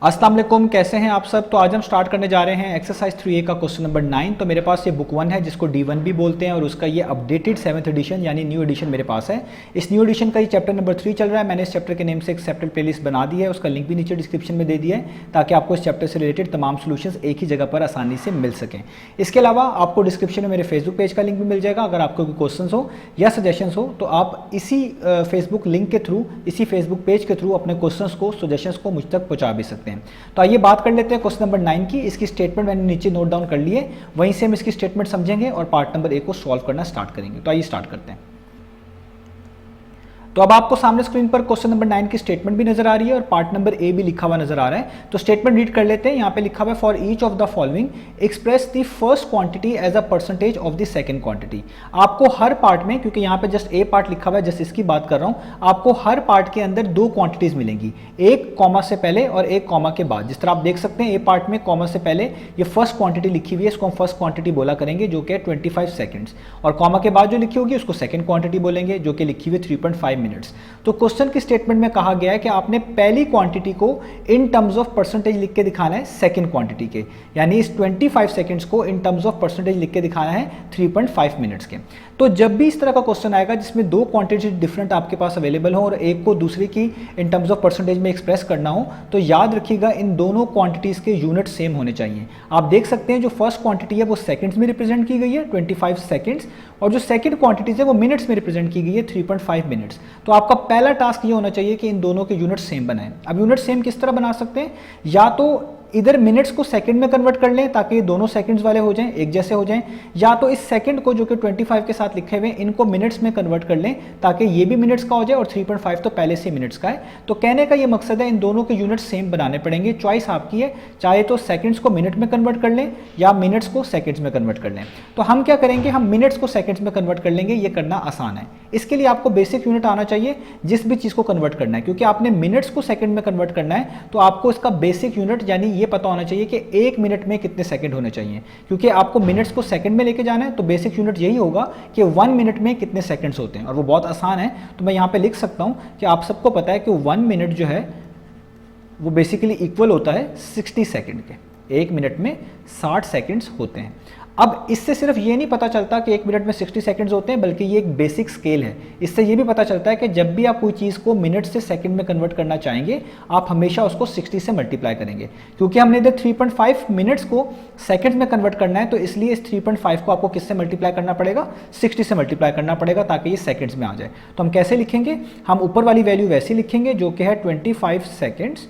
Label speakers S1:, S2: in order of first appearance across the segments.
S1: अस्सलाम वालेकुम, कैसे हैं आप सब। तो आज हम स्टार्ट करने जा रहे हैं एक्सरसाइज 3A का क्वेश्चन नंबर 9। तो मेरे पास ये बुक 1 है जिसको D1 भी बोलते हैं और उसका ये अपडेटेड 7th एडिशन यानी न्यू एडिशन मेरे पास है। इस न्यू एडिशन का ये चैप्टर नंबर 3 चल रहा है। मैंने इस चैप्टर के नेम से एक सेपरेट प्लेलिस्ट बना दी है, उसका लिंक भी नीचे डिस्क्रिप्शन में दे दिया है ताकि आपको इस चैप्टर से रिलेटेड तमाम सोल्यूशंस एक ही जगह पर आसानी से मिल सकें। इसके अलावा आपको डिस्क्रिप्शन में मेरे फेसबुक पेज का लिंक भी मिल जाएगा। अगर आपको कोई क्वेश्चन हो या सजेशंस हो तो आप इसी फेसबुक लिंक के थ्रू, इसी फेसबुक पेज के थ्रू अपने क्वेश्चंस को, सजेशंस को मुझ तक पहुंचा भी सकते हैं। तो आइए बात कर लेते हैं क्वेश्चन नंबर 9 की। इसकी स्टेटमेंट मैंने नीचे नोट डाउन कर ली है, वहीं से हम इसकी स्टेटमेंट समझेंगे और पार्ट नंबर 1 को सॉल्व करना स्टार्ट करेंगे। तो आइए स्टार्ट करते हैं। तो अब आपको सामने स्क्रीन पर क्वेश्चन नंबर 9 की स्टेटमेंट भी नजर आ रही है और पार्ट नंबर ए भी लिखा हुआ नजर आ रहा है। तो स्टेटमेंट रीड कर लेते हैं। यहाँ पे लिखा हुआ है for each of the following express the first quantity as a percentage of the second quantity. आपको हर पार्ट में, क्योंकि यहाँ पे जस्ट ए पार्ट लिखा हुआ है, जस्ट इसकी बात कर रहा हूँ, आपको हर पार्ट के अंदर दो क्वांटिटीज मिलेंगी, एक कॉमा से पहले और एक कॉमा के बाद। जिस तरह आप देख सकते हैं ए पार्ट में कॉमा से पहले ये फर्स्ट क्वांटिटी लिखी हुई है, इसको हम फर्स्ट क्वांटिटी बोला करेंगे जो कि 25 सेकंड्स, और कॉमा के बाद जो लिखी होगी उसको सेकंड क्वांटिटी बोलेंगे जो कि लिखी हुई 3.5 मिनट्स। तो क्वेश्चन की स्टेटमेंट में कहा गया है कि आपने पहली क्वांटिटी को इन टर्म्स ऑफ परसेंटेज लिख के दिखाना है सेकंड क्वांटिटी के, यानी इस 25 सेकंड्स को इन टर्म्स ऑफ परसेंटेज लिख के दिखाना है 3.5 मिनट्स के। तो जब भी इस तरह का क्वेश्चन आएगा जिसमें दो क्वांटिटी डिफरेंट आपके पास अवेलेबल हो और एक को दूसरी की इन टर्म्स ऑफ परसेंटेज में एक्सप्रेस करना हो, तो याद रखिएगा इन दोनों क्वांटिटीज के यूनिट सेम होने चाहिए। आप देख सकते हैं जो फर्स्ट क्वांटिटी है वो सेकंड्स में रिप्रेजेंट की गई है 25 सेकंड्स, और जो सेकंड क्वांटिटीज है वो मिनट्स में रिप्रेजेंट की गई है 3.5 मिनट्स। तो आपका पहला टास्क ये होना चाहिए कि इन दोनों के यूनिट सेम बनाएं। अब यूनिट सेम किस तरह बना सकते हैं, या तो इधर मिनट्स को सेकंड में कन्वर्ट कर लें ताकि ये दोनों सेकंड्स वाले हो जाएं, एक जैसे हो जाएं, या तो इस सेकंड को जो कि 25 के साथ लिखे हुए इनको मिनट्स में कन्वर्ट कर लें ताकि ये भी मिनट्स का हो जाए और 3.5 तो पहले से मिनट्स का है। तो कहने का ये मकसद है इन दोनों के यूनिट सेम बनाने पड़ेंगे। चॉइस आपकी है, चाहे तो सेकंड्स को मिनट में कन्वर्ट कर लें या मिनट्स को सेकंड्स में कन्वर्ट कर लें। तो हम क्या करेंगे, हम मिनट्स को सेकंड्स में कन्वर्ट कर लेंगे, ये करना आसान है। इसके लिए आपको बेसिक यूनिट आना चाहिए जिस भी चीज़ को कन्वर्ट करना है, क्योंकि आपने मिनट्स को सेकंड में कन्वर्ट करना है तो आपको इसका बेसिक यूनिट यानी ये पता होना चाहिए कि एक मिनट में कितने सेकंड होने चाहिए। क्योंकि आपको मिनट्स को सेकंड में लेके जाना है तो बेसिक यूनिट यही होगा कि 1 मिनट में कितने सेकंड्स होते हैं, और वो बहुत आसान है। तो मैं यहाँ पे लिख सकता हूँ कि आप सबको पता है कि 1 मिनट जो है वो बेसिकली इक्वल होता है 60 सेकंड के। एक मिनट में 60 सेकंड्स होते हैं। अब इससे सिर्फ ये नहीं पता चलता कि एक मिनट में 60 सेकंड्स होते हैं, बल्कि ये एक बेसिक स्केल है। इससे ये भी पता चलता है कि जब भी आप कोई चीज़ को मिनट से सेकंड में कन्वर्ट करना चाहेंगे आप हमेशा उसको 60 से मल्टीप्लाई करेंगे। क्योंकि हमने इधर 3.5 मिनट्स को सेकंड्स में कन्वर्ट करना है तो इसलिए इस 3.5 को आपको किससे मल्टीप्लाई करना पड़ेगा, 60 से मल्टीप्लाई करना पड़ेगा ताकि ये सेकंड्स में आ जाए। तो हम कैसे लिखेंगे, हम ऊपर वाली वैल्यू वैसी लिखेंगे जो कि है 25 सेकेंड्स,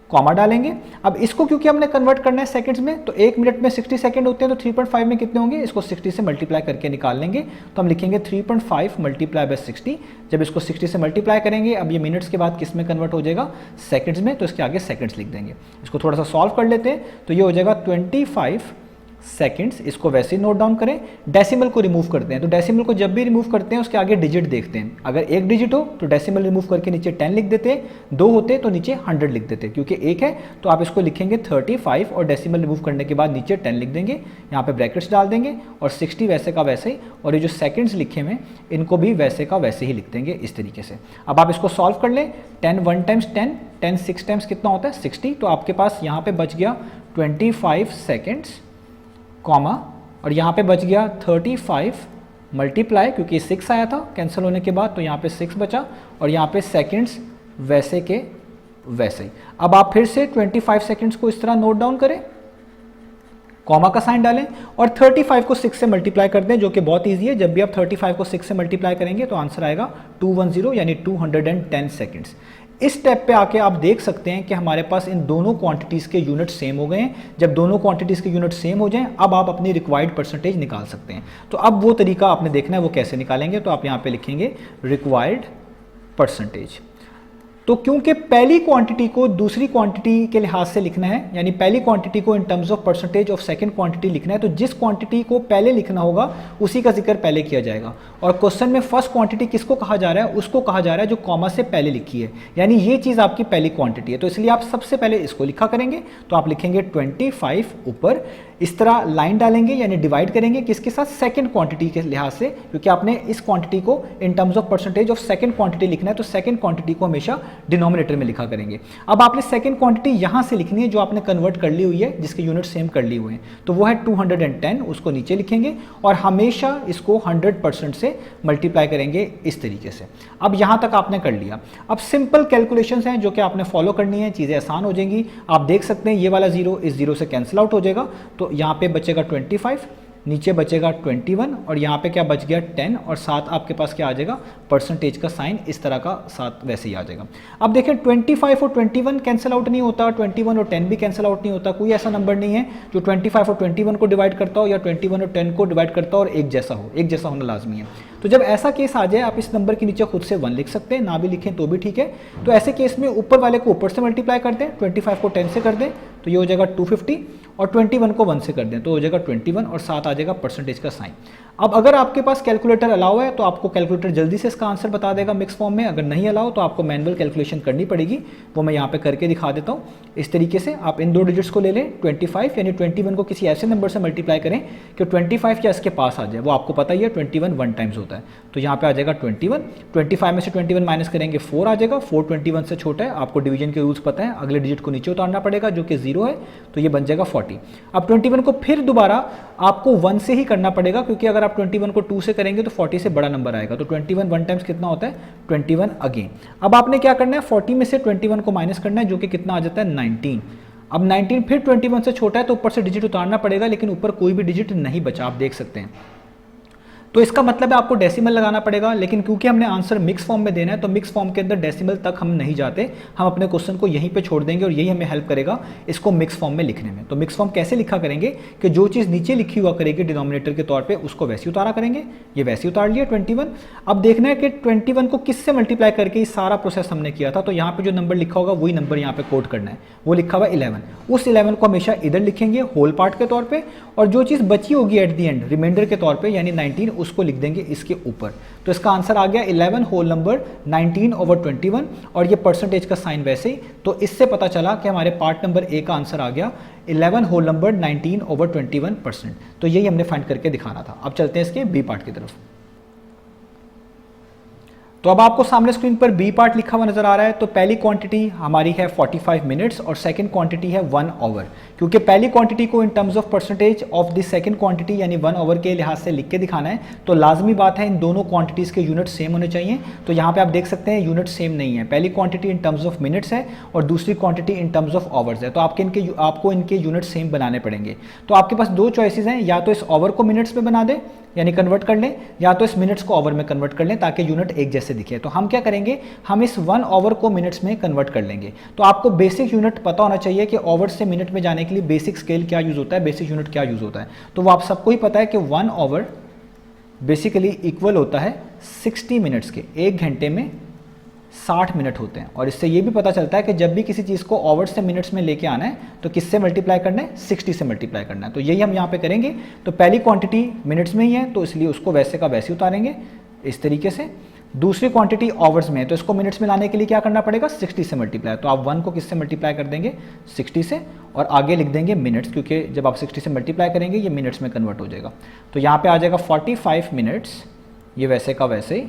S1: कॉमा डालेंगे। अब इसको क्योंकि हमने कन्वर्ट करना है सेकंड्स में, तो एक मिनट में 60 सेकंड होते हैं तो 3.5 में कितने होंगे, इसको 60 से मल्टीप्लाई करके निकाल लेंगे। तो हम लिखेंगे 3.5 मल्टीप्लाई बाय 60। जब इसको 60 से मल्टीप्लाई करेंगे, अब ये मिनट्स के बाद किस में कन्वर्ट हो जाएगा, सेकंड्स में, तो इसके आगे सेकंड्स लिख देंगे। इसको थोड़ा सा सॉल्व कर लेते हैं तो ये हो जाएगा 25 सेकंड्स। इसको वैसे ही नोट डाउन करें। डेसिमल को रिमूव करते हैं, तो डेसिमल को जब भी रिमूव करते हैं उसके आगे डिजिट देखते हैं। अगर एक डिजिट हो तो डेसिमल रिमूव करके नीचे 10 लिख देते हैं, 2 होते तो नीचे 100 लिख देते हैं। क्योंकि एक है तो आप इसको लिखेंगे 35 और डेसिमल रिमूव करने के बाद नीचे 10 लिख देंगे, यहाँ पे ब्रैकेट्स डाल देंगे और 60 वैसे का वैसे ही, और ये जो सेकंड्स लिखे हुए इनको भी वैसे का वैसे ही लिख देंगे इस तरीके से। अब आप इसको सॉल्व कर लें। 10 1 टाइम्स 10, 10 6 टाइम्स कितना होता है 60। तो आपके पास यहाँ पे बच गया 25 सेकेंड्स, कॉमा, और यहाँ पे बच गया 35 मल्टीप्लाई, क्योंकि 6 आया था कैंसिल होने के बाद तो यहाँ पे 6 बचा, और यहाँ पे सेकंड्स वैसे के वैसे ही। अब आप फिर से 25 सेकंड्स को इस तरह नोट डाउन करें, कॉमा का साइन डालें और 35 को 6 से मल्टीप्लाई कर दें, जो कि बहुत ईजी है। जब भी आप 35 को 6 से मल्टीप्लाई करेंगे तो आंसर आएगा 210 यानी 210 सेकंड्स। इस स्टेप पे आके आप देख सकते हैं कि हमारे पास इन दोनों क्वांटिटीज़ के यूनिट सेम हो गए हैं। जब दोनों क्वांटिटीज़ के यूनिट सेम हो जाएं अब आप अपनी रिक्वायर्ड परसेंटेज निकाल सकते हैं। तो अब वो तरीका आपने देखना है वो कैसे निकालेंगे। तो आप यहाँ पे लिखेंगे रिक्वायर्ड परसेंटेज। तो क्योंकि पहली क्वांटिटी को दूसरी क्वांटिटी के लिहाज से लिखना है, यानी पहली क्वांटिटी को इन terms of percentage of second quantity लिखना है, तो जिस क्वांटिटी को पहले लिखना होगा उसी का जिक्र पहले किया जाएगा। और क्वेश्चन में फर्स्ट क्वांटिटी किसको कहा जा रहा है, उसको कहा जा रहा है जो कॉमा से पहले लिखी है, यानी ये चीज़ आपकी पहली क्वांटिटी है। तो इसलिए आप सबसे पहले इसको लिखा करेंगे। तो आप लिखेंगे 25 ऊपर, इस तरह लाइन डालेंगे यानी डिवाइड करेंगे किसके साथ, सेकंड क्वांटिटी के लिहाज से, क्योंकि आपने इस क्वांटिटी को इन terms of percentage of second quantity लिखना है, तो सेकंड क्वांटिटी को हमेशा डिनोमिनेटर में लिखा करेंगे। अब आपने सेकंड क्वांटिटी यहां से लिखनी है जो आपने कन्वर्ट कर ली हुई है, जिसके यूनिट सेम कर लिए हुए हैं, तो वो है 210, उसको नीचे लिखेंगे और हमेशा इसको 100% से मल्टीप्लाई करेंगे इस तरीके से। अब यहां तक आपने कर लिया। अब सिंपल कैलकुलेशंस हैं जो कि आपने फॉलो करनी है, चीज़ें आसान हो जाएंगी। आप देख सकते हैं ये वाला 0 इस 0 से कैंसिल आउट हो जाएगा, तो यहाँ पे बचेगा 25, नीचे बचेगा 21 और यहाँ पे क्या बच गया 10 और साथ आपके पास क्या आ जाएगा, परसेंटेज का साइन इस तरह का साथ वैसे ही आ जाएगा। अब देखें 25 और 21 कैंसिल आउट नहीं होता, 21 और 10 भी कैंसिल आउट नहीं होता, कोई ऐसा नंबर नहीं है जो 25 और 21 को डिवाइड करता हो या 21 और 10 को डिवाइड करता हो और एक जैसा हो, एक जैसा होना लाजमी है। तो जब ऐसा केस आ जाए आप इस नंबर के नीचे खुद से 1 लिख सकते हैं, ना भी लिखें तो भी ठीक है। तो ऐसे केस में ऊपर वाले को ऊपर से मल्टीप्लाई कर दें, 25 को 10 से कर दें तो ये हो जाएगा 250 और 21 को 1 से कर दें तो हो जाएगा 21 और साथ आ जाएगा परसेंटेज का साइन। अब अगर आपके पास कैलकुलेटर अलाउ है तो आपको कैलकुलेटर जल्दी से इसका आंसर बता देगा मिक्स फॉर्म में, अगर नहीं अलाउ तो आपको मैनुअल कैलकुलेशन करनी पड़ेगी, वो मैं यहाँ पे करके दिखा देता हूँ। इस तरीके से आप इन 2 डिजिट्स को ले लें, 25 यानी 21 को किसी ऐसे नंबर से मल्टीप्लाई करें कि 25 या इसके पास आ जाए, वो आपको पता ही है 21 1 टाइम्स होता है, तो यहाँ पे आ जाएगा 21, 25 में से 21 माइनस करेंगे 4 आ जाएगा, 4 21 से छोटा है, आपको डिवीजन के रूल्स पता है, अगले डिजिट को नीचे उतारना पड़ेगा जो कि 0 है, तो ये बन जाएगा 40। अब 21 को फिर दोबारा आपको 1 से ही करना पड़ेगा, क्योंकि अगर आप 21 को 2 से करेंगे तो 40 से बड़ा नंबर आएगा, तो 21 1 टाइम्स कितना होता है 21 अगेन। अब आपने क्या करना है 40 में से 21 को माइनस करना है जो कि कितना आ जाता है 19। अब 19 फिर 21 से छोटा है तो ऊपर से डिजिट उतारना पड़ेगा, लेकिन ऊपर कोई भी डिजिट नहीं बचा, आप देख सकते हैं, तो इसका मतलब है आपको डेसिमल लगाना पड़ेगा, लेकिन क्योंकि हमने आंसर मिक्स फॉर्म में देना है तो मिक्स फॉर्म के अंदर डेसिमल तक हम नहीं जाते, हम अपने क्वेश्चन को यहीं पे छोड़ देंगे और यही हमें हेल्प करेगा इसको मिक्स फॉर्म में लिखने में। तो मिक्स फॉर्म कैसे लिखा करेंगे कि जो चीज़ नीचे लिखी हुआ करेगी डिनोमिनेटर के तौर पर उसको वैसे उतारा करेंगे, ये वैसे उतार लिया 21। अब देखना है कि 21 को किससे मल्टीप्लाई करके ये सारा प्रोसेस हमने किया था, तो यहाँ पर जो नंबर लिखा होगा वही नंबर यहाँ पे कोड करना है, वो लिखा हुआ 11, उस 11 को हमेशा इधर लिखेंगे होल पार्ट के तौर पर, और जो चीज़ बची होगी एट दी एंड रिमाइंडर के तौर पर यानी 19 उसको लिख देंगे के ऊपर। तो इसका आंसर आ गया 11 होल नंबर 19/21 और ये परसेंटेज का साइन वैसे ही, तो इससे पता चला कि हमारे पार्ट नंबर ए का आंसर आ गया 11 होल नंबर 19/21%। तो यही हमने फाइंड करके दिखाना था। अब चलते हैं इसके बी पार्ट की तरफ। तो अब आपको सामने स्क्रीन पर बी पार्ट लिखा हुआ नजर आ रहा है। तो पहली क्वांटिटी हमारी है 45 मिनट्स और सेकंड क्वांटिटी है 1 आवर। क्योंकि पहली क्वांटिटी को इन terms of percentage of the second quantity यानी 1 आवर के लिहाज से लिख के दिखाना है, तो लाजमी बात है इन दोनों क्वांटिटीज के यूनिट सेम होने चाहिए। तो यहाँ पे आप देख सकते हैं यूनिट सेम नहीं है, पहली quantity in terms of minutes है और दूसरी quantity in terms of hours है, तो आपको इनके यूनिट सेम बनाने पड़ेंगे। तो आपके पास दो चॉइसेस हैं, या तो इस आवर को मिनट्स में बना दें यानी कन्वर्ट कर लें, या तो इस मिनट्स को आवर में कन्वर्ट कर लें ताकि यूनिट एक जैसे दिखे। तो हम क्या करेंगे, हम इस 1 आवर को मिनट्स में कन्वर्ट कर लेंगे। तो आपको बेसिक यूनिट पता होना चाहिए कि आवर से मिनट में जाने के लिए बेसिक स्केल क्या यूज होता है, बेसिक यूनिट क्या यूज होता है। तो वो आप सबको ही पता है कि 1 आवर बेसिकली इक्वल होता है 60 मिनट्स के, 1 घंटे में 60 मिनट होते हैं। और इससे ये भी पता चलता है कि जब भी किसी चीज़ को आवर्स से मिनट्स में लेके आना है तो किससे मल्टीप्लाई करना है, 60 से मल्टीप्लाई करना है। तो यही हम यहाँ पे करेंगे। तो पहली क्वांटिटी मिनट्स में ही है तो इसलिए उसको वैसे का वैसे उतारेंगे इस तरीके से। दूसरी क्वांटिटी आवर्स में है तो इसको मिनट्स में लाने के लिए क्या करना पड़ेगा, 60 से मल्टीप्लाई। तो आप 1 को किससे मल्टीप्लाई कर देंगे, 60 से, और आगे लिख देंगे मिनट्स, क्योंकि जब आप 60 से मल्टीप्लाई करेंगे ये मिनट्स में कन्वर्ट हो जाएगा। तो यहाँ पे आ जाएगा 45 मिनट्स, ये वैसे का वैसे ही,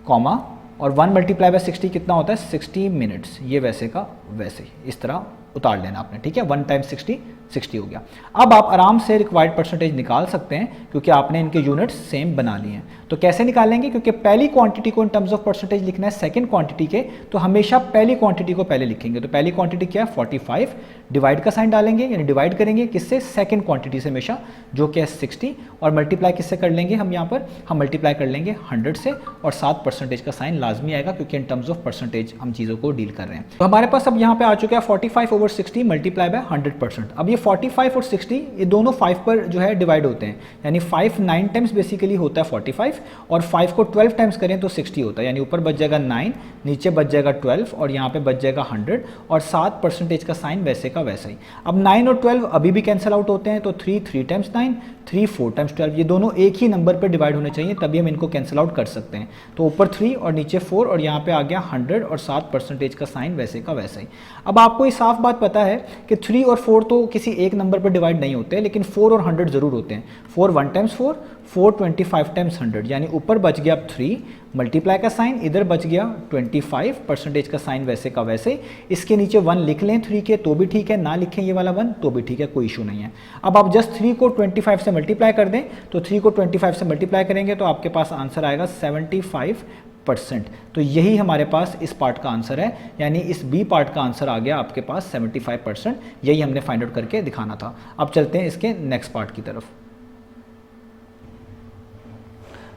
S1: कॉमा, और 1 मल्टीप्लाई बाय 60 कितना होता है, 60 मिनट्स, ये वैसे का वैसे ही, इस तरह उतार लेना आपने, ठीक है। 1 टाइम्स 60 60 हो गया। अब आप आराम से रिक्वायर्ड परसेंटेज निकाल सकते हैं क्योंकि आपने इनके यूनिट्स सेम बना लिए हैं। तो कैसे निकालेंगे, क्योंकि पहली क्वांटिटी को इन टर्म्स ऑफ परसेंटेज लिखना है सेकंड क्वांटिटी के, तो हमेशा पहली क्वांटिटी को पहले लिखेंगे। तो पहली क्वांटिटी क्या है 45, डिवाइड का साइन डालेंगे यानी डिवाइड करेंगे किससे, सेकंड क्वांटिटी से हमेशा, जो कि है 60, और मल्टीप्लाई किससे कर लेंगे हम यहाँ पर, हम मल्टीप्लाई कर लेंगे 100 से, और साथ परसेंटेज का साइन लाजमी आएगा क्योंकि इन टर्म्स ऑफ परसेंटेज हम चीज़ों को डील कर रहे हैं। तो हमारे पास अब यहाँ पे आ चुका है 45/60 मल्टीप्लाई बाय 100%। अब ये 45 और 60 ये दोनों 5 पर जो है डिवाइड होते हैं, यानी 5 9 टाइम्स बेसिकली होता है 45, और 5 को 12 टाइम्स करें तो 60 होता है, यानी ऊपर बच जाएगा 9, नीचे बच जाएगा 12 और यहाँ पे बच जाएगा 100, और साथ परसेंटेज का साइन वैसे का वैसा ही। अब 9 और 12 अभी भी कैंसिल आउट होते हैं, तो 3 टाइम्स 9, 3 4 टाइम्स 12, ये दोनों एक ही नंबर पर डिवाइड होने चाहिए, तभी हम इनको कैंसिल आउट कर सकते हैं। तो ऊपर 3 और नीचे 4 और यहाँ पे आ गया 100 और साथ परसेंटेज का साइन वैसे का वैसा ही। अब आपको ये साफ बात बात पता है कि 3 और 4 तो किसी एक नंबर पर डिवाइड नहीं होते, लेकिन 4 और 100 ज़रूर होते हैं। 4 1 टाइम्स 4, 4 25 टाइम्स 100, यानी ऊपर बच गया 3 मल्टीप्लाई का साइन, इधर बच गया 25 परसेंटेज का साइन वैसे का वैसे। इसके नीचे 1 लिख लें 3 के तो भी ठीक है, ना लिखें ये वाला 1 तो भी ठीक है, कोई इशू नहीं है। अब आप जस्ट 3 को 25 से मल्टीप्लाई कर दें, तो 3 को 25 से मल्टीप्लाई करेंगे तो आपके पास आंसर आएगा 75%। तो यही हमारे पास इस पार्ट का आंसर है, यानी इस बी पार्ट का आंसर आ गया आपके पास 75%। यही हमने फाइंड आउट करके दिखाना था। अब चलते हैं इसके नेक्स्ट पार्ट की तरफ।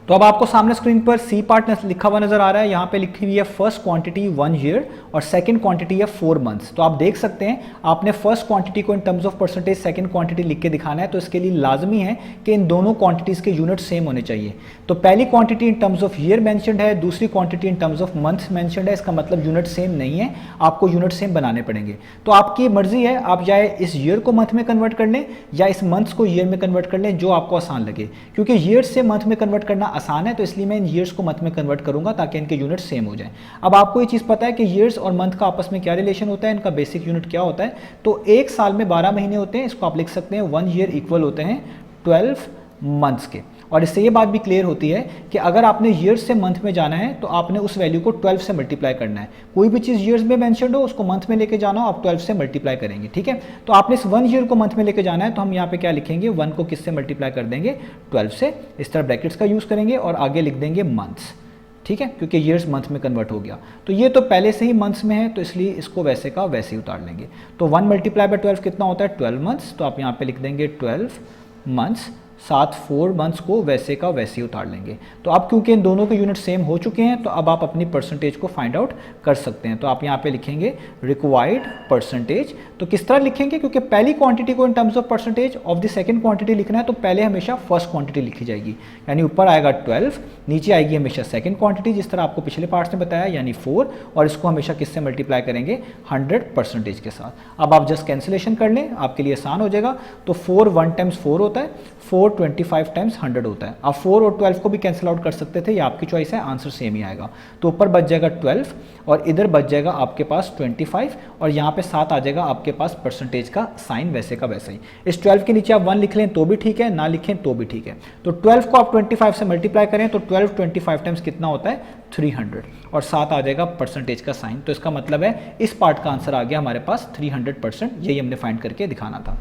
S1: तो अब आपको सामने स्क्रीन पर सी पार्ट लिखा हुआ नजर आ रहा है। यहाँ पे लिखी हुई है फर्स्ट क्वांटिटी 1 ईयर और सेकंड क्वांटिटी है 4 मंथ्स। तो आप देख सकते हैं आपने फर्स्ट क्वांटिटी को इन terms of percentage second quantity लिख के दिखाना है, तो इसके लिए लाजमी है कि इन दोनों क्वांटिटीज के यूनिट सेम होने चाहिए। तो पहली quantity in terms of year mentioned है, दूसरी quantity in terms of months mentioned है, इसका मतलब यूनिट सेम नहीं है, आपको यूनिट सेम बनाने पड़ेंगे। तो आपकी मर्जी है, आप चाहे इस ईयर को मंथ में कन्वर्ट कर लें या इस मंथ्स को ईयर में कन्वर्ट कर लें, जो आपको आसान लगे। क्योंकि ईयर से मंथ में कन्वर्ट करना आसान है, तो इसलिए इन ईयर्स को मंथ में कन्वर्ट करूंगा ताकि इनके यूनिट सेम हो जाए। अब आपको ये चीज पता है कि ईयर्स और मंथ का आपस में क्या रिलेशन होता है, इनका बेसिक यूनिट क्या होता है। तो एक साल में 12 महीने होते हैं, इसको आप लिख सकते हैं 1 ईयर इक्वल होते हैं 12 मंथ्स के। और इससे ये बात भी क्लियर होती है कि अगर आपने ईयर्स से मंथ में जाना है तो आपने उस वैल्यू को 12 से मल्टीप्लाई करना है। कोई भी चीज़ ईयर्स में मेंशन्ड हो उसको मंथ में लेके जाना हो, आप 12 से मल्टीप्लाई करेंगे, ठीक है। तो आपने इस 1 ईयर को मंथ में लेके जाना है, तो हम यहाँ पे क्या लिखेंगे, 1 को किससे मल्टीप्लाई कर देंगे, 12 से। इस तरह ब्रैकेट्स का यूज़ करेंगे और आगे लिख देंगे मंथ्स, ठीक है, क्योंकि ईयर्स मंथ में कन्वर्ट हो गया। तो ये तो पहले से ही मंथ्स में है, तो इसलिए इसको वैसे का वैसे ही उतार लेंगे। तो 1 मल्टीप्लाई बाय 12 कितना होता है, 12 मंथ्स। तो आप यहाँ पे लिख देंगे 12 मंथ्स, साथ 4 मंथ्स को वैसे का वैसे ही उतार लेंगे। तो अब क्योंकि इन दोनों के यूनिट सेम हो चुके हैं, तो अब आप अपनी परसेंटेज को फाइंड आउट कर सकते हैं। तो आप यहाँ पे लिखेंगे रिक्वायर्ड परसेंटेज। तो किस तरह लिखेंगे, क्योंकि पहली क्वांटिटी को इन terms of percentage of the second quantity लिखना है, तो पहले हमेशा फर्स्ट क्वांटिटी लिखी जाएगी, यानी ऊपर आएगा 12, नीचे आएगी हमेशा सेकंड क्वांटिटी, जिस तरह आपको पिछले पार्ट्स में बताया, यानी 4, और इसको हमेशा किससे मल्टीप्लाई करेंगे, 100% के साथ। अब आप जस्ट कैंसिलेशन कर लें, आपके लिए आसान हो जाएगा। तो 4 1 टाइम्स 4 होता है, 4 25 टाइम्स 100 होता है। आप 4 और 12 को भी कैंसिल आउट कर सकते थे, ये आपकी चॉइस है, आंसर सेम ही आएगा। तो ऊपर बच जाएगा 12 और इधर बच जाएगा आपके पास 25, और यहाँ पे 7 आ जाएगा आपके पास परसेंटेज का साइन वैसे का वैसे ही। इस 12 के नीचे आप 1 लिख लें तो भी ठीक है, ना लिखें तो भी ठीक है। तो 12 को आप 25 से मल्टीप्लाई करें तो 12 25 टाइम्स कितना होता है, 300, और 7 आ जाएगा परसेंटेज का साइन। तो इसका मतलब है इस पार्ट का आंसर आ गया हमारे पास 300%। यही हमने फाइंड करके दिखाना था।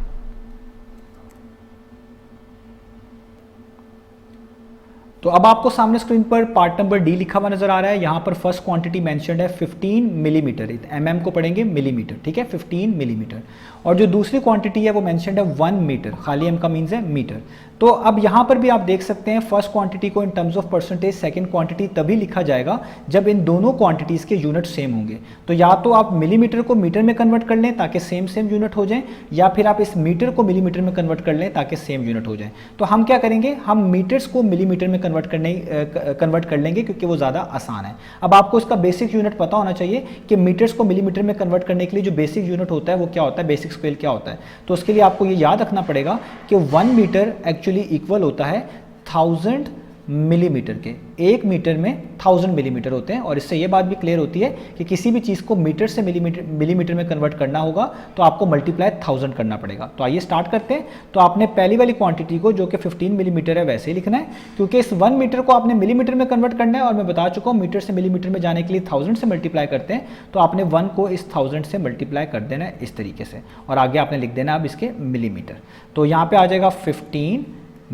S1: तो अब आपको सामने स्क्रीन पर पार्ट नंबर डी लिखा हुआ नजर आ रहा है। यहाँ पर फर्स्ट क्वांटिटी मेंशन्ड है 15 मिलीमीटर, एमएम को पढ़ेंगे मिलीमीटर, ठीक है, 15 मिलीमीटर। और जो दूसरी क्वांटिटी है वो मेंशन्ड है 1 मीटर, खाली एम का मीन्स है मीटर। तो अब यहाँ पर भी आप देख सकते हैं फर्स्ट क्वांटिटी को इन terms of percentage second quantity तभी लिखा जाएगा जब इन दोनों क्वांटिटीज़ के यूनिट सेम होंगे। तो या तो आप मिलीमीटर को मीटर में कन्वर्ट कर लें ताकि सेम यूनिट हो जाए, या फिर आप इस मीटर को मिलीमीटर में कन्वर्ट कर लें ताकि सेम यूनिट हो जाए। तो हम क्या करेंगे, हम मीटर्स को मिलीमीटर में कन्वर्ट कर लेंगे क्योंकि वो ज़्यादा आसान है। अब आपको इसका बेसिक यूनिट पता होना चाहिए कि मीटर्स को मिलीमीटर में कन्वर्ट करने के लिए जो बेसिक यूनिट होता है वो क्या होता है, बेसिक स्केल क्या होता है। तो उसके लिए आपको ये याद रखना पड़ेगा कि 1 मीटर एक्चुअली इक्वल होता है 1000 मिलीमीटर के। 1 मीटर में 1000 मिलीमीटर होते हैं। और इससे ये बात भी क्लियर होती है कि किसी भी चीज़ को मीटर से मिलीमीटर में कन्वर्ट करना होगा तो आपको मल्टीप्लाई 1000 करना पड़ेगा। तो आइए स्टार्ट करते हैं। तो आपने पहली वाली क्वांटिटी को जो कि 15 मिलीमीटर है वैसे ही लिखना है, क्योंकि इस 1 मीटर को आपने मिलीमीटर में कन्वर्ट करना है। और मैं बता चुका हूँ मीटर से मिलीमीटर में जाने के लिए 1000 से मल्टीप्लाई करते हैं। तो आपने 1 को इस 1000 से मल्टीप्लाई कर देना है इस तरीके से, और आगे आपने लिख देना अब इसके मिलीमीटर। तो यहाँ पे आ जाएगा 15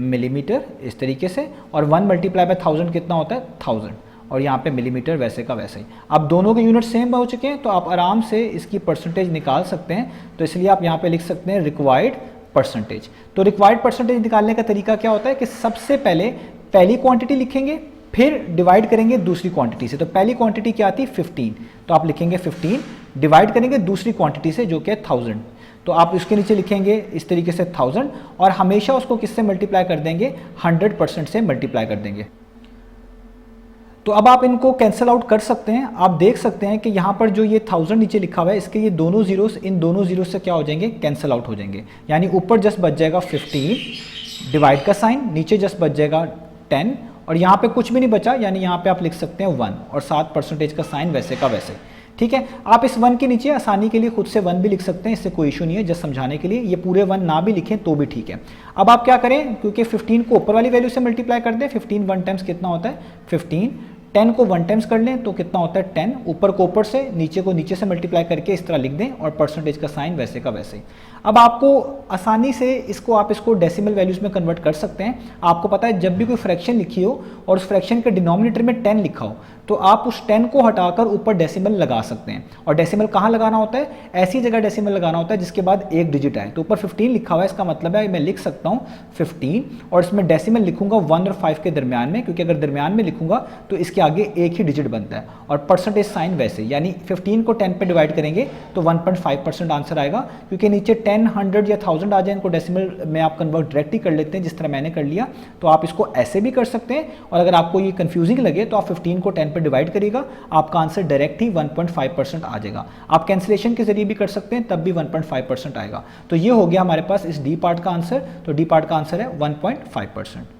S1: मिलीमीटर इस तरीके से, और 1 मल्टीप्लाई बाय 1000 कितना होता है, 1000, और यहाँ पे मिलीमीटर वैसे का वैसे ही। अब दोनों के यूनिट सेम हो चुके हैं तो आप आराम से इसकी परसेंटेज निकाल सकते हैं। तो इसलिए आप यहाँ पे लिख सकते हैं रिक्वायर्ड परसेंटेज। तो रिक्वायर्ड परसेंटेज निकालने का तरीका क्या होता है कि सबसे पहले पहली क्वांटिटी लिखेंगे, फिर डिवाइड करेंगे दूसरी क्वांटिटी से। तो पहली क्वांटिटी क्या आती है, 15, तो आप लिखेंगे 15, डिवाइड करेंगे दूसरी क्वांटिटी से जो कि 1000। तो आप इसके नीचे लिखेंगे इस तरीके से 1000, और हमेशा उसको किससे मल्टीप्लाई कर देंगे, 100% से मल्टीप्लाई कर देंगे। तो अब आप इनको कैंसिल आउट कर सकते हैं। आप देख सकते हैं कि यहाँ पर जो ये 1000 नीचे लिखा हुआ है, इसके ये दोनों जीरोस इन दोनों जीरो से क्या हो जाएंगे, कैंसिल आउट हो जाएंगे। यानी ऊपर जस्ट बच जाएगा 15 डिवाइड का साइन, नीचे जस्ट बच जाएगा 10, और यहाँ पे कुछ भी नहीं बचा, यानी यहाँ पे आप लिख सकते हैं 1 और 7 परसेंटेज का साइन वैसे का वैसे। ठीक है। आप इस 1 के नीचे आसानी के लिए खुद से 1 भी लिख सकते हैं, इससे कोई इशू नहीं है, जस्ट समझाने के लिए। ये पूरे 1 ना भी लिखें तो भी ठीक है। अब आप क्या करें, क्योंकि 15 को ऊपर वाली वैल्यू से मल्टीप्लाई कर दें, 15 1 टाइम्स कितना होता है 15, 10 को 1 टाइम्स कर लें तो कितना होता है 10, ऊपर को ऊपर से, नीचे को नीचे से मल्टीप्लाई करके इस तरह लिख दें और परसेंटेज का साइन वैसे का वैसे ही। अब आपको आसानी से इसको डेसिमल वैल्यूज में कन्वर्ट कर सकते हैं। आपको पता है जब भी कोई फ्रैक्शन लिखी हो और उस फ्रैक्शन के डिनोमिनेटर में 10 लिखा हो तो आप उस 10 को हटाकर ऊपर डेसिमल लगा सकते हैं। और डेसिमल कहाँ लगाना होता है, ऐसी जगह डेसिमल लगाना होता है जिसके बाद एक डिजिट आए। तो ऊपर 15 लिखा हुआ है, इसका मतलब है मैं लिख सकता हूँ 15 और इसमें डेसिमल लिखूंगा 1 और 5 के दरमियान में, क्योंकि अगर दरमियान में लिखूंगा तो इसके आगे एक ही डिजिट बनता है। और परसेंटेज साइन वैसे, यानी 15 को 10 पे डिवाइड करेंगे तो 1.5% आंसर आएगा, क्योंकि नीचे 10, 100 या 1000 आ जाए, इनको डेसिमल में आप कन्वर्ट डायरेक्ट ही कर लेते हैं जिस तरह मैंने कर लिया। तो आप इसको ऐसे भी कर सकते हैं, और अगर आपको ये कंफ्यूजिंग लगे तो आप 15 को 10 पे डिवाइड करिएगा, आपका आंसर डायरेक्ट ही 1.5% आ जाएगा। आप कैंसिलेशन के जरिए भी कर सकते हैं, तब भी 1.5% आएगा। तो ये हो गया हमारे पास इस डी पार्ट का आंसर। तो डी पार्ट का आंसर है 1.5%।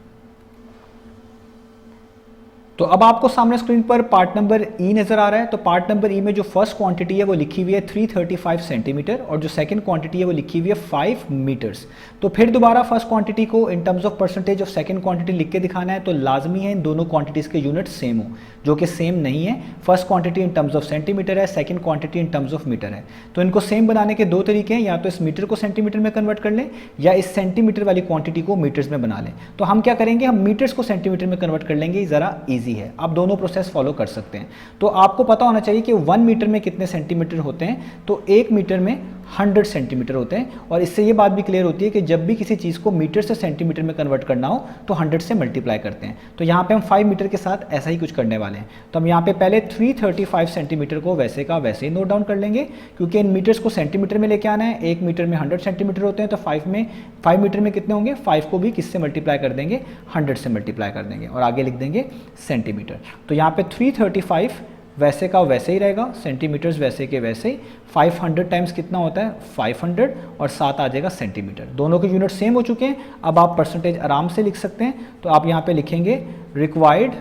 S1: तो अब आपको सामने स्क्रीन पर पार्ट नंबर ई नजर आ रहा है। तो पार्ट नंबर ई में जो फर्स्ट क्वांटिटी है वो लिखी हुई है 335 सेंटीमीटर और जो सेकंड क्वांटिटी है वो लिखी हुई है 5 मीटर्स। तो फिर दोबारा फर्स्ट क्वांटिटी को इन terms of percentage of second quantity लिख के दिखाना है, तो लाजमी है इन दोनों क्वांटिटीज के यूनिट सेम हो, जो कि सेम नहीं है। First quantity in terms of centimetre है, second quantity in terms of metre है। तो इनको सेम बनाने के दो तरीके हैं, या तो इस मीटर को सेंटीमीटर में कन्वर्ट कर लें या इस सेंटीमीटर वाली क्वांटिटी को मीटर्स में बना लें। तो हम क्या करेंगे, हम मीटर्स को सेंटीमीटर में कन्वर्ट कर लेंगे, ज़रा ईजी है। आप दोनों प्रोसेस फॉलो कर सकते हैं। तो आपको पता होना चाहिए कि 1 मीटर में कितने सेंटीमीटर होते हैं, तो 1 मीटर में 100 सेंटीमीटर होते हैं। और इससे ये बात भी क्लियर होती है कि जब भी किसी चीज़ को मीटर से सेंटीमीटर में कन्वर्ट करना हो तो 100 से मल्टीप्लाई करते हैं। तो यहाँ पे हम 5 मीटर के साथ ऐसा ही कुछ करने वाले हैं। तो हम यहाँ पे पहले 335 सेंटीमीटर को वैसे का वैसे ही नोट डाउन कर लेंगे, क्योंकि इन मीटर्स को सेंटीमीटर में लेके आना है। 1 मीटर में 100 सेंटीमीटर होते हैं, तो 5 मीटर में कितने होंगे, 5 को भी किससे मल्टीप्लाई कर देंगे, 100 से मल्टीप्लाई कर देंगे और आगे लिख देंगे सेंटीमीटर। तो यहाँ पे 335 वैसे का वैसे ही रहेगा, सेंटीमीटर्स वैसे के वैसे ही। 500 टाइम्स कितना होता है 500 और 7 आ जाएगा सेंटीमीटर। दोनों के यूनिट सेम हो चुके हैं। अब आप परसेंटेज आराम से लिख सकते हैं। तो आप यहाँ पे लिखेंगे रिक्वायर्ड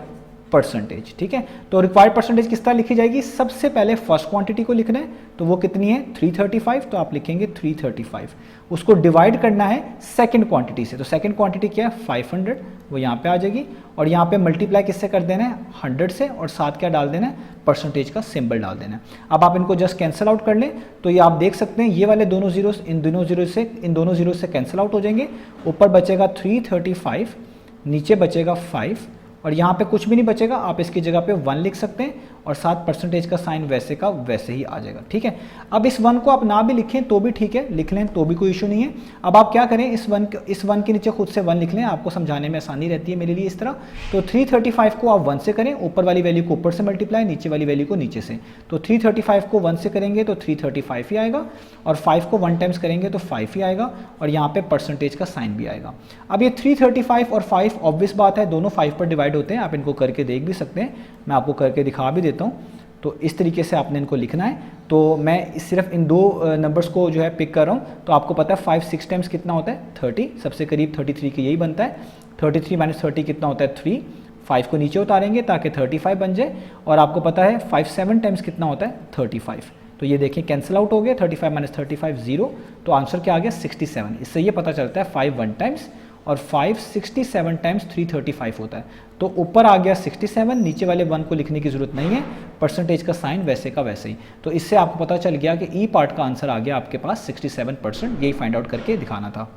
S1: परसेंटेज, ठीक है। तो रिक्वायर्ड परसेंटेज किस तरह लिखी जाएगी, सबसे पहले फर्स्ट क्वांटिटी को लिखना है, तो वो कितनी है 335, तो आप लिखेंगे 335। उसको डिवाइड करना है सेकंड क्वांटिटी से, तो सेकंड क्वांटिटी क्या है 500, वो यहाँ पे आ जाएगी। और यहाँ पे मल्टीप्लाई किससे कर देना है 100 से, और साथ क्या डाल देना है परसेंटेज का सिंबल डाल देना है। अब आप इनको जस्ट कैंसिल आउट कर लें, तो ये आप देख सकते हैं ये वाले दोनों जीरोस इन दोनों जीरो से कैंसिल आउट हो जाएंगे। ऊपर बचेगा 335, नीचे बचेगा 5 और यहाँ पे कुछ भी नहीं बचेगा। आप इसकी जगह पे 1 लिख सकते हैं और साथ परसेंटेज का साइन वैसे का वैसे ही आ जाएगा, ठीक है। अब इस 1 को आप ना भी लिखें तो भी ठीक है, लिख लें तो भी कोई इशू नहीं है। अब आप क्या करें, इस 1 के नीचे खुद से 1 लिख लें, आपको समझाने में आसानी रहती है मेरे लिए इस तरह। तो 335 को आप 1 से करें, ऊपर वाली वैल्यू को ऊपर से मल्टीप्लाई, नीचे वाली वैल्यू को नीचे से। तो 335 को 1 से करेंगे तो 335 ही आएगा, और 5 को 1 टाइम्स करेंगे तो 5 ही आएगा, और यहाँ पे परसेंटेज का साइन भी आएगा। अब ये 335 और 5 ऑब्वियस बात है दोनों 5 पर डिवाइड होते हैं, आप इनको करके देख भी सकते हैं, मैं आपको करके दिखा भी देता हूँ। तो इस तरीके से आपने इनको लिखना है। तो मैं सिर्फ इन दो नंबर्स को जो है पिक कर रहा हूँ। तो आपको पता है 5 6 टाइम्स कितना होता है 30, सबसे करीब 33 के यही बनता है। 33 - 30 कितना होता है 3, 5 को नीचे उतारेंगे ताकि 35 बन जाए। और आपको पता है 5 7 टाइम्स कितना होता है 35। तो ये देखिए कैंसिल आउट हो गया, 35 - 35 0, तो आंसर क्या आ गया 67। इससे ये पता चलता है 5 1 टाइम्स और 5 67 टाइम्स 335 होता है। तो ऊपर आ गया 67, नीचे वाले 1 को लिखने की जरूरत नहीं है, परसेंटेज का साइन वैसे का वैसे ही। तो इससे आपको पता चल गया कि ई पार्ट का आंसर आ गया आपके पास 67%, यही फाइंड आउट करके दिखाना था।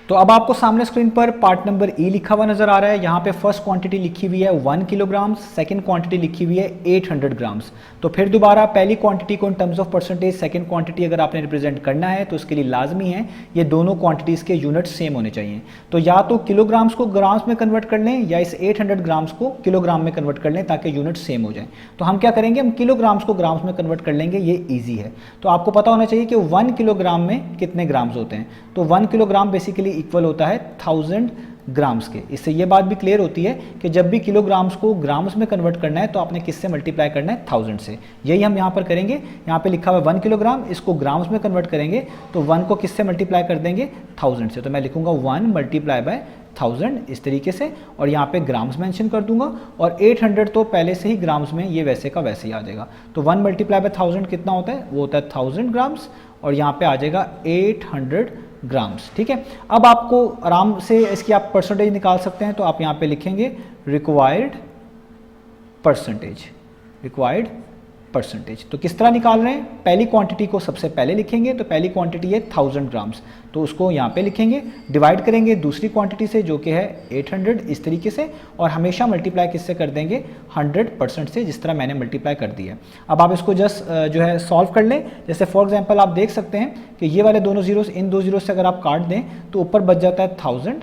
S1: तो अब आपको सामने स्क्रीन पर पार्ट नंबर ई लिखा हुआ नजर आ रहा है। यहाँ पे फर्स्ट क्वांटिटी लिखी हुई है 1 किलोग्राम, सेकंड क्वांटिटी लिखी हुई है 800 ग्राम्स। तो फिर दोबारा पहली क्वांटिटी को इन terms of percentage, second quantity अगर आपने रिप्रेजेंट करना है तो उसके लिए लाजमी है ये दोनों क्वांटिटीज़ के यूनिट सेम होने चाहिए। तो या तो किलोग्राम्स को ग्राम्स में कन्वर्ट कर लें या इस 800 ग्राम्स को किलोग्राम में कन्वर्ट कर लें ताकि यूनिट सेम हो जाए। तो हम क्या करेंगे, हम किलोग्राम्स को ग्राम्स में कन्वर्ट कर लेंगे, ये ईजी है। तो आपको पता होना चाहिए कि 1 किलोग्राम में कितने ग्राम्स होते हैं। तो 1 किलोग्राम बेसिकली इक्वल होता है 1000 ग्राम्स के। इससे ये बात भी क्लियर होती है कि जब भी किलोग्राम्स को ग्राम्स में कन्वर्ट करना है तो आपने किससे मल्टीप्लाई करना है, 1000 से। यही हम यहाँ पर करेंगे। यहाँ पे लिखा हुआ है 1 किलोग्राम, इसको ग्राम्स में कन्वर्ट करेंगे तो 1 को किससे मल्टीप्लाई कर देंगे, 1000 से। तो मैं लिखूंगा 1 मल्टीप्लाई बाय 1000 इस तरीके से, और यहाँ पे ग्राम्स मेंशन कर दूंगा, और 800 तो पहले से ही ग्राम्स में ये वैसे का वैसे ही आ जाएगा। तो 1 मल्टीप्लाई बाय 1000 कितना होता है, वो होता है 1000 ग्राम्स, और यहाँ पे आ जाएगा 800 ग्राम्स। ठीक है, अब आपको आराम से इसकी आप परसेंटेज निकाल सकते हैं। तो आप यहाँ पे लिखेंगे रिक्वायर्ड परसेंटेज। तो किस तरह निकाल रहे हैं, पहली क्वांटिटी को सबसे पहले लिखेंगे। तो पहली क्वांटिटी है 1000 ग्राम्स, तो उसको यहाँ पे लिखेंगे, डिवाइड करेंगे दूसरी क्वांटिटी से जो कि है 800 इस तरीके से, और हमेशा मल्टीप्लाई किससे कर देंगे, 100% से, जिस तरह मैंने मल्टीप्लाई कर दिया। अब आप इसको जस्ट जो है सॉल्व कर लें। जैसे फॉर एग्जाम्पल आप देख सकते हैं कि ये वाले दोनों जीरोस, इन 2 जीरो से अगर आप काट दें तो ऊपर बच जाता है 1000,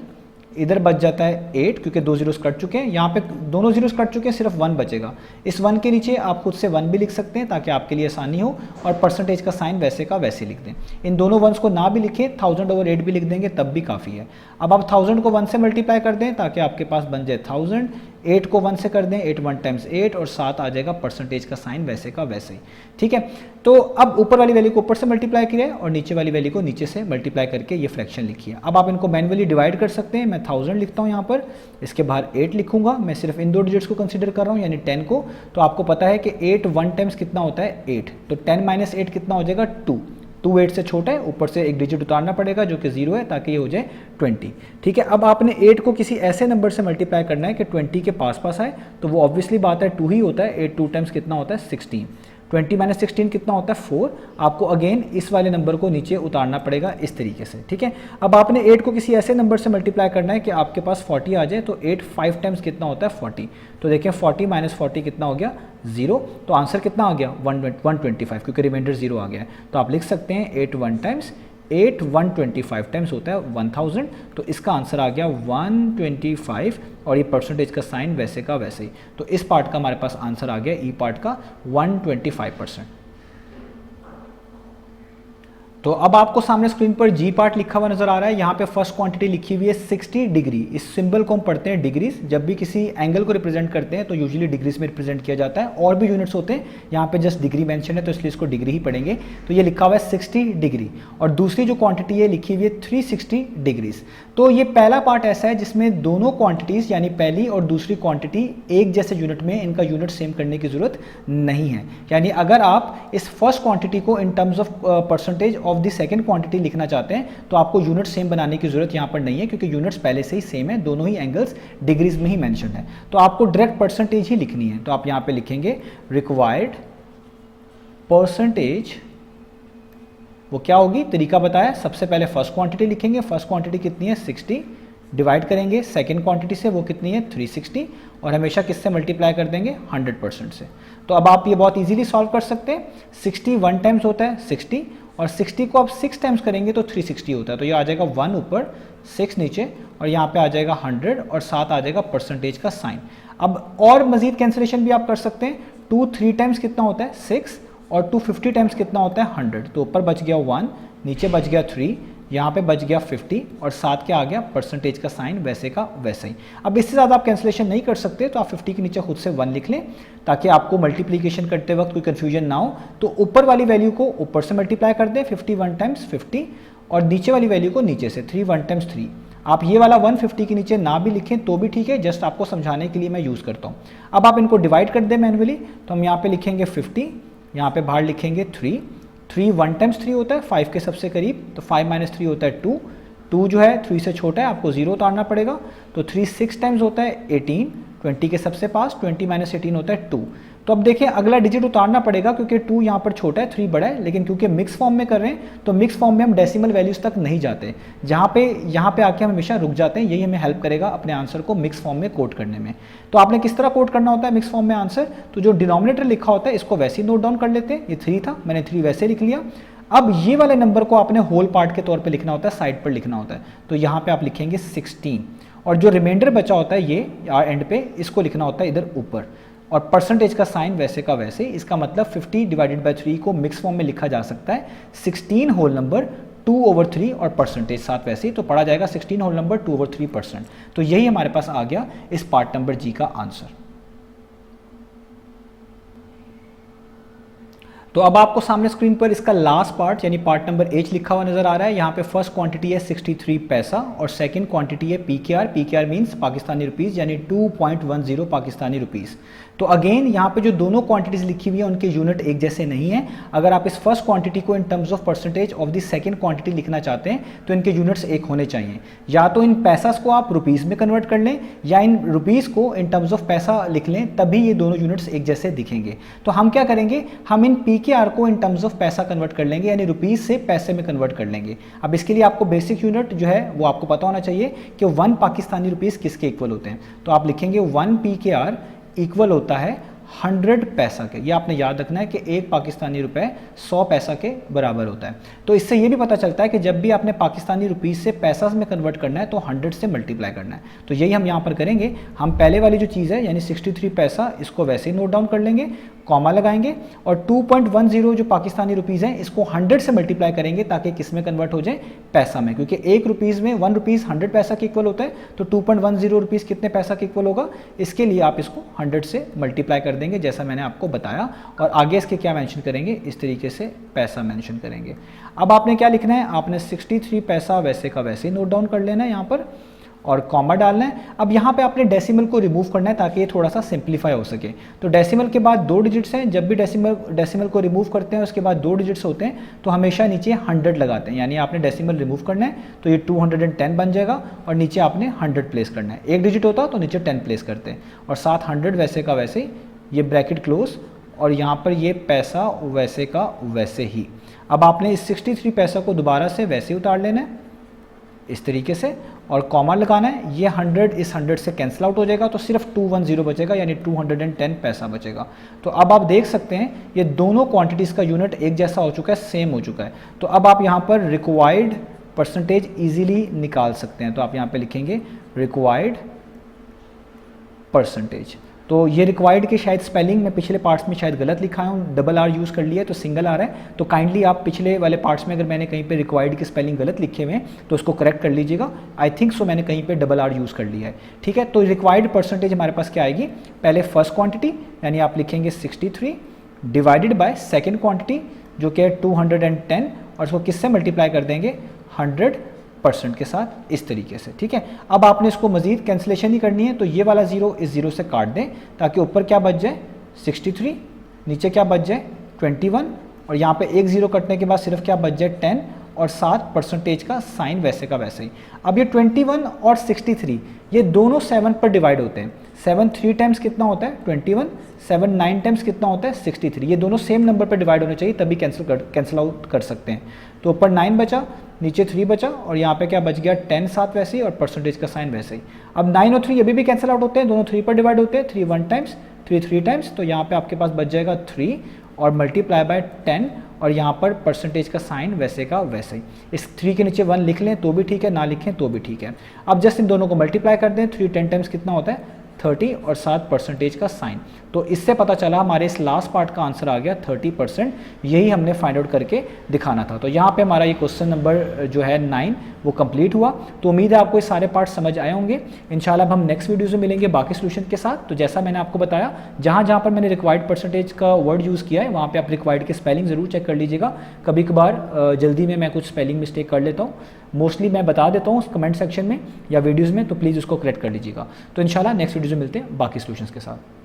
S1: इधर बच जाता है 8 क्योंकि 2 जीरोस कट चुके हैं। यहाँ पे दोनों जीरोस कट चुके हैं, सिर्फ 1 बचेगा। इस 1 के नीचे आप खुद से 1 भी लिख सकते हैं ताकि आपके लिए आसानी हो, और परसेंटेज का साइन वैसे का वैसे लिख दें। इन दोनों 1s को ना भी लिखें, 1000/8 भी लिख देंगे तब भी काफ़ी है। अब आप 1000 को 1 से मल्टीप्लाई कर दें ताकि आपके पास बन जाए 1000, 8 को 1 से कर दें, 8 1 टाइम्स 8, और 7 आ जाएगा परसेंटेज का साइन वैसे का वैसे ही। ठीक है, तो अब ऊपर वाली वैल्यू को ऊपर से मल्टीप्लाई किया है और नीचे वाली वैल्यू को नीचे से मल्टीप्लाई करके ये फ्रैक्शन लिखी है। अब आप इनको मैन्युअली डिवाइड कर सकते हैं। मैं 1000 लिखता हूँ यहाँ पर, इसके बाहर 8 लिखूंगा। मैं सिर्फ इन 2 डिजिट्स को कंसीडर कर रहा हूँ, यानी 10 को। तो आपको पता है कि 8 1 टाइम्स कितना होता है, 8। तो 10 - 8 कितना हो जाएगा, 2। 2 8 से छोटा है, ऊपर से एक डिजिट उतारना पड़ेगा जो कि 0 है ताकि ये हो जाए 20। ठीक है, अब आपने 8 को किसी ऐसे नंबर से मल्टीप्लाई करना है कि 20 के पास पास आए, तो वो ऑब्वियसली बात है 2 ही होता है। 8 2 टाइम्स कितना होता है, 16। 20 - 16 कितना होता है, 4। आपको अगेन इस वाले नंबर को नीचे उतारना पड़ेगा इस तरीके से। ठीक है, अब आपने 8 को किसी ऐसे नंबर से मल्टीप्लाई करना है कि आपके पास 40 आ जाए। तो 8 5 टाइम्स कितना होता है, 40। तो देखें 40 - 40 कितना हो गया, 0। तो आंसर कितना आ गया, 125, क्योंकि रिमाइंडर 0 आ गया है। तो आप लिख सकते हैं 8 1 टाइम्स 8 125 टाइम्स होता है 1000। तो इसका आंसर आ गया 125, और ये परसेंटेज का साइन वैसे का वैसे ही। तो इस पार्ट का हमारे पास आंसर आ गया, ई पार्ट का 125%। तो अब आपको सामने स्क्रीन पर जी पार्ट लिखा हुआ नजर आ रहा है। यहाँ पे फर्स्ट क्वांटिटी लिखी हुई है 60 डिग्री। इस सिंबल को हम पढ़ते हैं डिग्रीज। जब भी किसी एंगल को रिप्रेजेंट करते हैं तो यूजुअली डिग्रीज में रिप्रेजेंट किया जाता है। और भी यूनिट्स होते हैं, यहाँ पे जस्ट डिग्री मेंशन है तो इसलिए इसको डिग्री ही पढ़ेंगे। तो ये लिखा हुआ है 60 डिग्री, और दूसरी जो क्वांटिटी है लिखी हुई है 360 डिग्रीज। तो ये पहला पार्ट ऐसा है जिसमें दोनों क्वांटिटीज यानी पहली और दूसरी क्वांटिटी एक जैसे यूनिट में, इनका यूनिट सेम करने की जरूरत नहीं है। यानी अगर आप इस फर्स्ट क्वांटिटी को इन terms of percentage of the second quantity लिखना चाहते हैं तो आपको यूनिट सेम बनाने की जरूरत यहाँ पर नहीं है, क्योंकि यूनिट्स पहले से ही सेम है, दोनों ही एंगल्स डिग्रीज में ही मेंशन है। तो आपको डायरेक्ट परसेंटेज ही लिखनी है। तो आप यहाँ पे लिखेंगे रिक्वायर्ड परसेंटेज। वो क्या होगी, तरीका बताया। सबसे पहले फर्स्ट क्वांटिटी लिखेंगे। फर्स्ट क्वांटिटी कितनी है, 60, डिवाइड करेंगे सेकंड क्वांटिटी से, वो कितनी है 360, और हमेशा किससे मल्टीप्लाई कर देंगे, 100% से। तो अब आप ये बहुत इजीली सॉल्व कर सकते हैं। 60 1 टाइम्स होता है 60, और 60 को आप 6 टाइम्स करेंगे तो 360 होता है। तो ये आ जाएगा 1 ऊपर 6 नीचे, और यहाँ पे आ जाएगा 100, और 7 आ जाएगा परसेंटेज का साइन। अब और मजीद कैंसिलेशन भी आप कर सकते हैं। 2 3 टाइम्स कितना होता है 6, और 250 टाइम्स कितना होता है 100। तो ऊपर बच गया 1, नीचे बच गया 3, यहाँ पे बच गया 50, और 7 क्या आ गया, परसेंटेज का साइन वैसे का वैसे ही। अब इससे ज़्यादा आप कैंसिलेशन नहीं कर सकते, तो आप 50 के नीचे खुद से 1 लिख लें ताकि आपको मल्टीप्लीकेशन करते वक्त कोई कन्फ्यूजन ना हो। तो ऊपर वाली वैल्यू को ऊपर से मल्टीप्लाई कर दें, 50 1 टाइम्स 50, और नीचे वाली वैल्यू को नीचे से 3 1 टाइम्स 3। आप ये वाला 150 के नीचे ना भी लिखें तो भी ठीक है, जस्ट आपको समझाने के लिए मैं यूज़ करता हूँ। अब आप इनको डिवाइड कर दें मैनुअली। तो हम यहाँ पे लिखेंगे 50, यहाँ पे बाहर लिखेंगे 3 1 टाइम्स 3 होता है 5 के सबसे करीब, तो 5 - 3 होता है 2। 2 जो है 3 से छोटा है, आपको 0 उतारना पड़ेगा। तो 3 6 टाइम्स होता है 18, 20 के सबसे पास, 20 - 18 होता है 2। तो अब देखिए अगला डिजिट उतारना पड़ेगा क्योंकि 2 यहाँ पर छोटा है, 3 बड़ा है, लेकिन क्योंकि मिक्स फॉर्म में कर रहे हैं तो मिक्स फॉर्म में हम डेसिमल वैल्यूज तक नहीं जाते, यहाँ पे आके हम हमेशा रुक जाते हैं। यही हमें हेल्प करेगा अपने आंसर को मिक्स फॉर्म में कोड करने में। तो आपने किस तरह कोड करना होता है मिक्स फॉर्म में आंसर, तो जो डिनोमिनेटर लिखा होता है इसको वैसे ही नोट डाउन कर लेते हैं। ये 3 था, मैंने 3 वैसे लिख लिया। अब ये वाले नंबर को आपने होल पार्ट के तौर पे लिखना होता है, साइड पर लिखना होता है। तो यहाँ पे आप लिखेंगे 16, और जो रिमाइंडर बचा होता है ये एंड पे, इसको लिखना होता है इधर ऊपर, और परसेंटेज का साइन वैसे का वैसे। इसका मतलब 50 / 3 को मिक्स फॉर्म में लिखा जा सकता है 16 होल नंबर 2/3 और परसेंटेज साथ वैसे ही, तो पढ़ा जाएगा 16 होल नंबर 2/3%। तो यही हमारे पास आ गया इस पार्ट नंबर जी का आंसर। तो अब आपको सामने स्क्रीन पर इसका लास्ट पार्ट यानी पार्ट नंबर एच लिखा हुआ नजर आ रहा है। यहाँ पे फर्स्ट क्वांटिटी है 63 पैसा और सेकंड क्वांटिटी है PKR. PKR means Pakistani rupees यानी 2.10 पाकिस्तानी रुपीस। तो अगेन यहाँ पे जो दोनों क्वांटिटीज लिखी हुई है उनके यूनिट एक जैसे नहीं है। अगर आप इस फर्स्ट क्वांटिटी को इन terms of percentage of the second quantity लिखना चाहते हैं तो इनके यूनिट्स एक होने चाहिए। या तो इन पैसास को आप रुपीस में कन्वर्ट कर लें या इन रुपीस को इन टर्म्स ऑफ पैसा लिख लें, तभी ये दोनों यूनिट्स एक जैसे दिखेंगे। तो हम क्या करेंगे, हम इन पीकेआर को इन टर्म्स ऑफ पैसा कन्वर्ट कर लेंगे यानी रुपीस से पैसे में कन्वर्ट कर लेंगे। अब इसके लिए आपको बेसिक यूनिट जो है वो आपको पता होना चाहिए कि 1 पाकिस्तानी रुपीस किसके इक्वल होते हैं। तो आप लिखेंगे 1 पीकेआर इक्वल होता है 100 पैसा के। ये आपने याद रखना है कि 1 पाकिस्तानी रुपए 100 पैसा के बराबर होता है। तो इससे ये भी पता चलता है कि जब भी आपने पाकिस्तानी रुपीस से पैसा में कन्वर्ट करना है तो 100 से मल्टीप्लाई करना है। तो यही हम यहाँ पर करेंगे। हम पहले वाली जो चीज़ है यानी 63 पैसा इसको वैसे ही नोट डाउन कर लेंगे, कॉमा लगाएंगे और 2.10 जो पाकिस्तानी रुपीज़ हैं इसको 100 से मल्टीप्लाई करेंगे ताकि किस में कन्वर्ट हो जाए, पैसा में। क्योंकि 1 रुपीज़ में 1 रुपीज़ 100 पैसा के इक्वल होता है, तो 2.10 रुपीज़ कितने पैसा के इक्वल होगा, इसके लिए आप इसको 100 से मल्टीप्लाई कर देंगे जैसा मैंने आपको बताया। और आगे इसके क्या मेंशन करेंगे, इस तरीके से पैसा मेंशन करेंगे। अब आपने क्या लिखना है, आपने 63 पैसा वैसे का वैसे ही नोट डाउन कर लेना है यहाँ पर और कॉमा डालना है। अब यहाँ पे आपने डेसिमल को रिमूव करना है ताकि ये थोड़ा सा सिंप्लीफाई हो सके। तो डेसिमल के बाद 2 डिजिट्स हैं, जब भी डेसिमल को रिमूव करते हैं उसके बाद 2 डिजिट्स होते हैं तो हमेशा नीचे 100 लगाते हैं। यानी आपने डेसिमल रिमूव करना है तो ये 210 बन जाएगा और नीचे आपने 100 प्लेस करना है। 1 डिजिट होता तो नीचे 10 प्लेस करते हैं और साथ 100 वैसे का वैसे ही, ये ब्रैकेट क्लोज और यहाँ पर ये पैसा वैसे का वैसे ही। अब आपने इस 63 पैसा को दोबारा से वैसे ही उतार लेना है इस तरीके से और कॉमा लगाना है। ये 100 इस 100 से कैंसिल आउट हो जाएगा तो सिर्फ 210 बचेगा यानी 210 पैसा बचेगा। तो अब आप देख सकते हैं ये दोनों क्वांटिटीज़ का यूनिट एक जैसा हो चुका है, सेम हो चुका है। तो अब आप यहाँ पर रिक्वायर्ड परसेंटेज ईजिली निकाल सकते हैं। तो आप यहाँ पे लिखेंगे रिक्वायर्ड परसेंटेज। तो ये रिक्वायर्ड की शायद स्पेलिंग में पिछले पार्ट्स में शायद गलत लिखा हूँ, डबल आर यूज़ कर लिया है तो सिंगल आ रहा है। तो काइंडली आप पिछले वाले पार्ट्स में अगर मैंने कहीं पे रिक्वायर्ड की स्पेलिंग गलत लिखे हुए हैं तो उसको करेक्ट कर लीजिएगा। आई थिंक सो मैंने कहीं पे डबल आर यूज़ कर लिया है, ठीक है। तो रिक्वायर्ड परसेंटेज हमारे पास क्या आएगी, पहले फर्स्ट क्वान्टिटी यानी आप लिखेंगे 63 डिवाइडेड बाय सेकेंड क्वान्टिटी जो कि है 210 और उसको किससे मल्टीप्लाई कर देंगे 100% के साथ इस तरीके से, ठीक है। अब आपने इसको मजीद कैंसिलेशन ही करनी है तो ये वाला 0 इस 0 से काट दें ताकि ऊपर क्या बच जाए 63, नीचे क्या बच जाए 21 और यहाँ पे एक 0 कटने के बाद सिर्फ क्या बच जाए 10 और साथ परसेंटेज का साइन वैसे का वैसे ही। अब ये 21 और 63 ये दोनों 7 पर डिवाइड होते हैं। 7 3 टाइम्स कितना होता है 21, 7 9 टाइम्स कितना होता है 63। ये दोनों सेम नंबर पर डिवाइड होने चाहिए तभी कैंसिल आउट कर सकते हैं। तो ऊपर 9 बचा, नीचे 3 बचा और यहाँ पे क्या बच गया 10 साथ वैसे ही और परसेंटेज का साइन वैसे ही। अब 9 और 3 अभी भी कैंसिल आउट होते हैं, दोनों 3 पर डिवाइड होते हैं। 3 1 टाइम्स, 3 3 टाइम्स, तो यहाँ पे आपके पास बच जाएगा 3 और मल्टीप्लाई बाय 10 और यहाँ पर परसेंटेज का साइन वैसे का वैसे ही। इस 3 के नीचे 1 लिख लें तो भी ठीक है, ना लिखें तो भी ठीक है। अब जस्ट इन दोनों को मल्टीप्लाई कर दें, 3 10 टाइम्स कितना होता है 30 और साथ परसेंटेज का साइन। तो इससे पता चला हमारे इस लास्ट पार्ट का आंसर आ गया 30%। यही हमने फाइंड आउट करके दिखाना था। तो यहाँ पे हमारा ये क्वेश्चन नंबर जो है 9 वो कंप्लीट हुआ। तो उम्मीद है आपको ये सारे पार्ट समझ आए होंगे। इंशाल्लाह हम नेक्स्ट वीडियोज़ में मिलेंगे बाकी सोल्यूशन के साथ। तो जैसा मैंने आपको बताया, जहाँ जहाँ पर मैंने रिक्वायर्ड परसेंटेज का वर्ड यूज़ किया है वहाँ पर आप रिक्वायर्ड की स्पेलिंग ज़रूर चेक कर लीजिएगा। कभी कभार जल्दी में मैं कुछ स्पेलिंग मिस्टेक कर लेता हूँ, मोस्टली मैं बता देता हूँ कमेंट सेक्शन में या वीडियोज़ में, तो प्लीज़ उसको करेक्ट कर लीजिएगा। तो इंशाल्लाह नेक्स्ट वीडियो में मिलते हैं बाकी सोल्यूशंस के साथ।